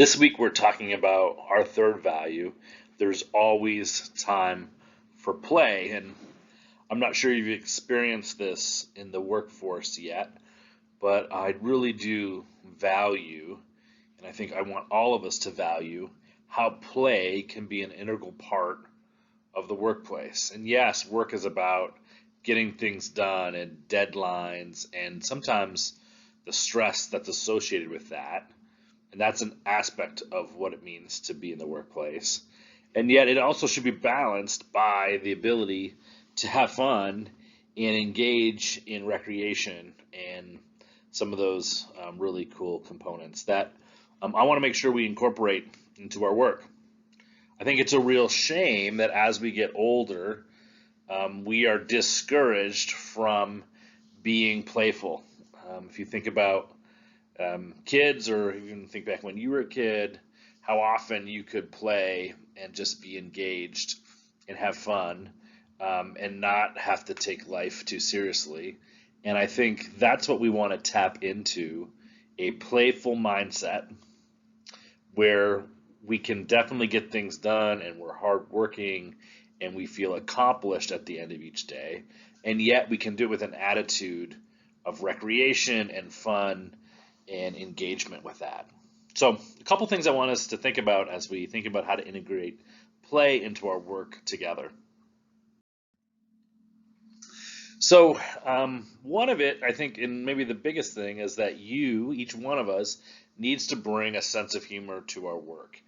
This week we're talking about our third value. There's always time for play, and I'm not sure you've experienced this in the workforce yet, but I really do value, and I think I want all of us to value how play can be an integral part of the workplace. And yes, work is about getting things done and deadlines, and sometimes the stress that's associated with that. And that's an aspect of what it means to be in the workplace. And yet, it also should be balanced by the ability to have fun and engage in recreation and some of those really cool components that I want to make sure we incorporate into our work. I think it's a real shame that as we get older, we are discouraged from being playful. If you think about kids, or even think back when you were a kid, how often you could play and just be engaged and have fun, and not have to take life too seriously. And I think that's what we want to tap into, a playful mindset where we can definitely get things done and we're hardworking and we feel accomplished at the end of each day. And yet we can do it with an attitude of recreation and fun and engagement with that. So, a couple things I want us to think about as we think about how to integrate play into our work together. So, one of it, I think, and maybe the biggest thing, is that each one of us, needs to bring a sense of humor to our work.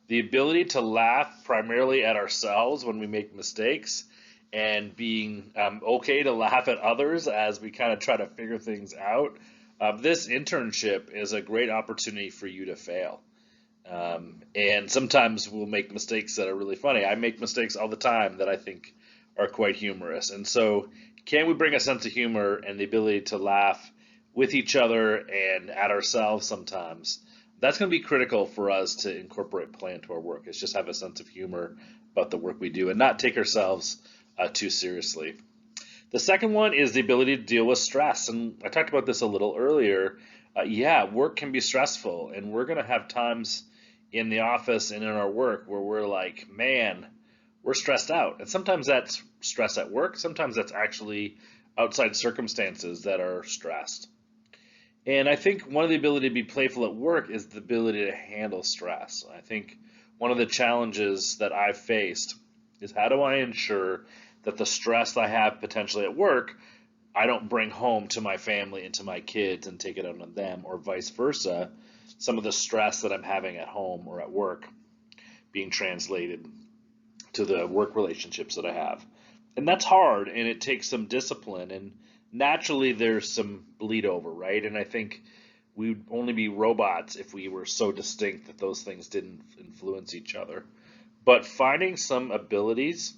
The ability to laugh primarily at ourselves when we make mistakes, and being okay to laugh at others as we kind of try to figure things out. This internship is a great opportunity for you to fail. And sometimes we'll make mistakes that are really funny. I make mistakes all the time that I think are quite humorous. And so, can we bring a sense of humor and the ability to laugh with each other and at ourselves sometimes? That's going to be critical for us to incorporate play into our work. Is just have a sense of humor about the work we do and not take ourselves too seriously. The second one is the ability to deal with stress. And I talked about this a little earlier. Yeah, work can be stressful, and we're going to have times in the office and in our work where we're like, man, we're stressed out. And sometimes that's stress at work, sometimes that's actually outside circumstances that are stressed. And I think one of the ability to be playful at work is the ability to handle stress. I think one of the challenges that I've faced is, how do I ensure that the stress that I have potentially at work, I don't bring home to my family and to my kids and take it out on them, or vice versa, some of the stress that I'm having at home or at work being translated to the work relationships that I have. And that's hard, and it takes some discipline, and naturally there's some bleed over, right? And I think we'd only be robots if we were so distinct that those things didn't influence each other. But finding some abilities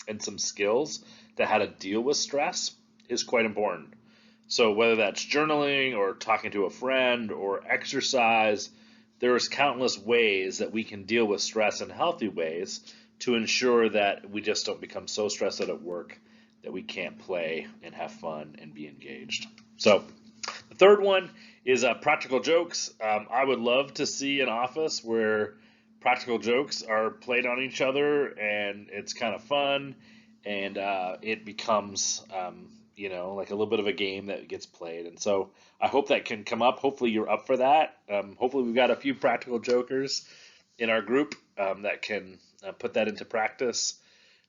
and some skills to how to deal with stress is quite important. So whether that's journaling or talking to a friend or exercise, there's countless ways that we can deal with stress in healthy ways to ensure that we just don't become so stressed out at work that we can't play and have fun and be engaged. So the third one is practical jokes. I would love to see an office where practical jokes are played on each other and it's kind of fun, and it becomes like a little bit of a game that gets played. And so I hope that can come up. Hopefully you're up for that. Hopefully we've got a few practical jokers in our group that can put that into practice.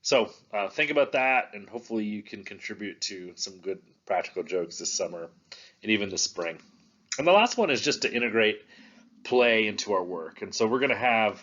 So think about that, and hopefully you can contribute to some good practical jokes this summer and even this spring. And the last one is just to integrate play into our work. And so we're going to have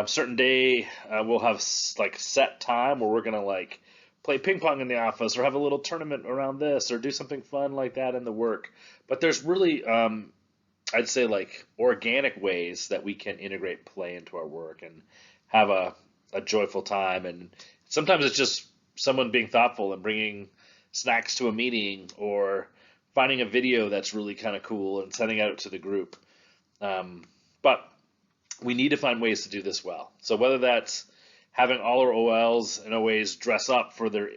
certain day, we'll have like set time where we're going to like play ping pong in the office, or have a little tournament around this, or do something fun like that in the work. But there's really, I'd say, like organic ways that we can integrate play into our work and have a joyful time. And sometimes it's just someone being thoughtful and bringing snacks to a meeting, or finding a video that's really kind of cool and sending it out to the group. But we need to find ways to do this well. So whether that's having all our OLs and OAs dress up for their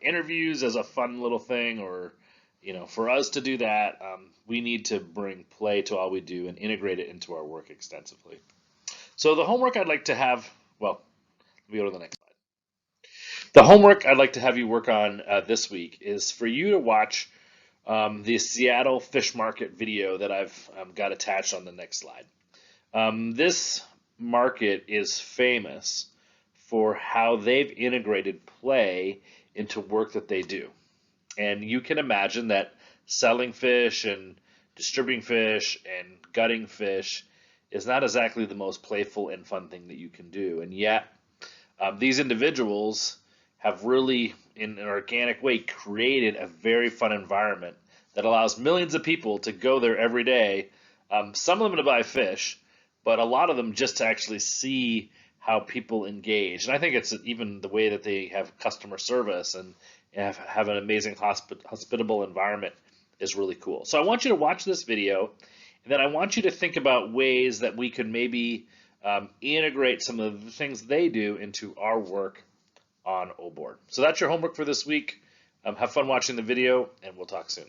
interviews as a fun little thing, or for us to do that, we need to bring play to all we do and integrate it into our work extensively. So the homework I'd like to have, well, let me go to the next slide. The homework I'd like to have you work on this week is for you to watch the Seattle Fish Market video that I've got attached on the next slide. This market is famous for how they've integrated play into work that they do. And you can imagine that selling fish and distributing fish and gutting fish is not exactly the most playful and fun thing that you can do. And yet, these individuals have really, in an organic way, created a very fun environment that allows millions of people to go there every day, some of them to buy fish, but a lot of them just to actually see how people engage. And I think it's even the way that they have customer service and have an amazing hospitable environment is really cool. So I want you to watch this video, and then I want you to think about ways that we could maybe integrate some of the things they do into our work on O-Board. So that's your homework for this week. Have fun watching the video, and we'll talk soon.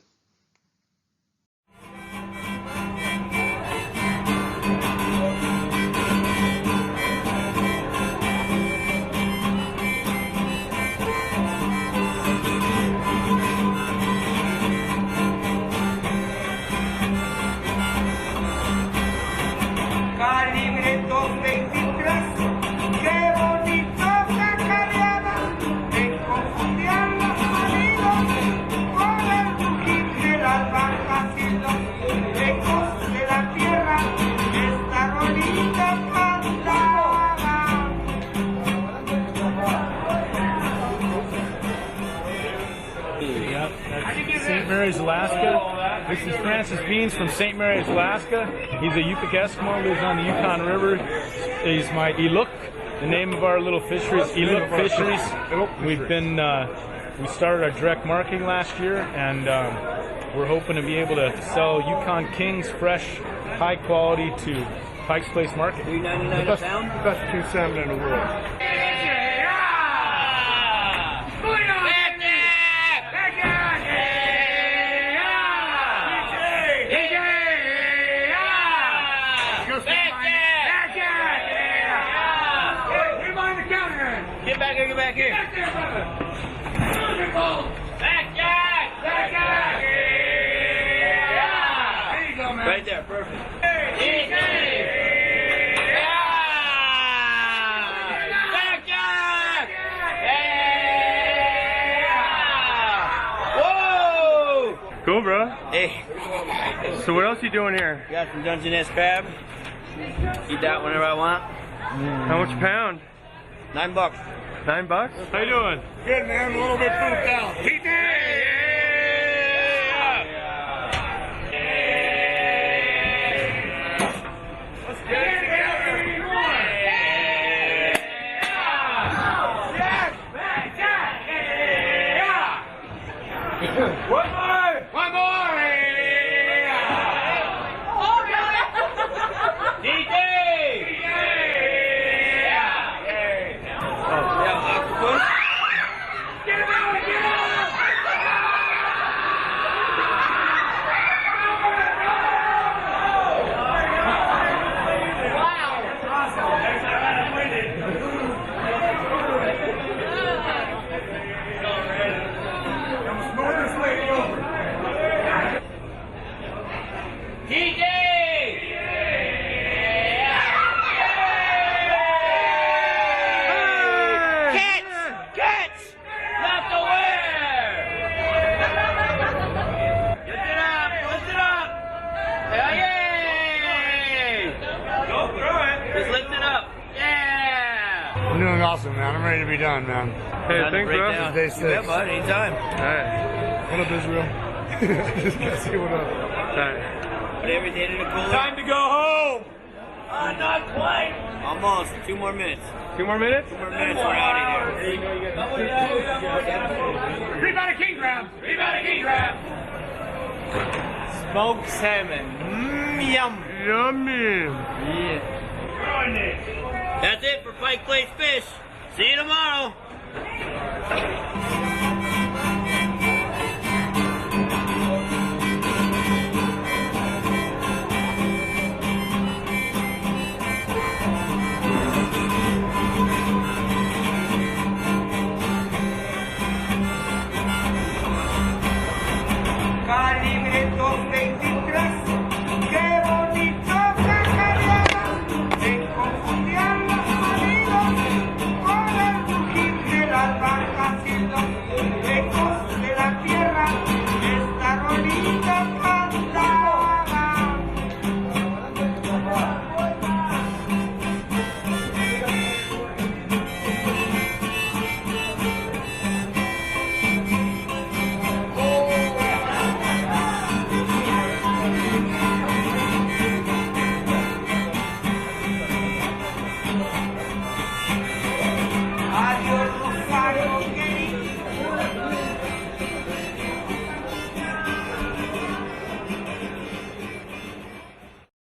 St. Mary's, Alaska. This is Francis Beans from St. Mary's, Alaska. He's a Yupik Eskimo, lives on the Yukon River. He's my Iluk. The name of our little fishery is Iluk Fisheries. We started our direct marketing last year, and we're hoping to be able to sell Yukon Kings fresh, high quality to Pike's Place Market. $3.99 a pound? Best king salmon in the world. Get back here, get back here. Back Jack! Back Jack! Yeah! There you go, man. Right there, perfect. Back Jack! Whoa! Cool, bro. Hey. So what else are you doing here? Got some Dungeness crab. Eat that whenever I want. How much a pound? $9. $9? How you doing? Good, man. A little bit pooped out. One more! One more! DJ! Get him out! Get him out! DJ! Catch! Not the winner! Lift it up! Lift it up! Hell yeah! Go through it! Just lift it up! Yeah! I'm doing awesome, man. I'm ready to be done, man. Hey, Time to thanks, break bro. down. Day You 6. bet, bud. Anytime. Alright. What up, Israel? Just gotta see what up. Alright. Put everything in the cooler. Time to go home! Not quite. Almost. 2 more minutes. 2 more minutes? 2 more minutes, we're out of here. Rebound king crab! Rebound king crab! Smoked salmon. Yum. Yummy. That's it for Pike Place Fish. See you tomorrow.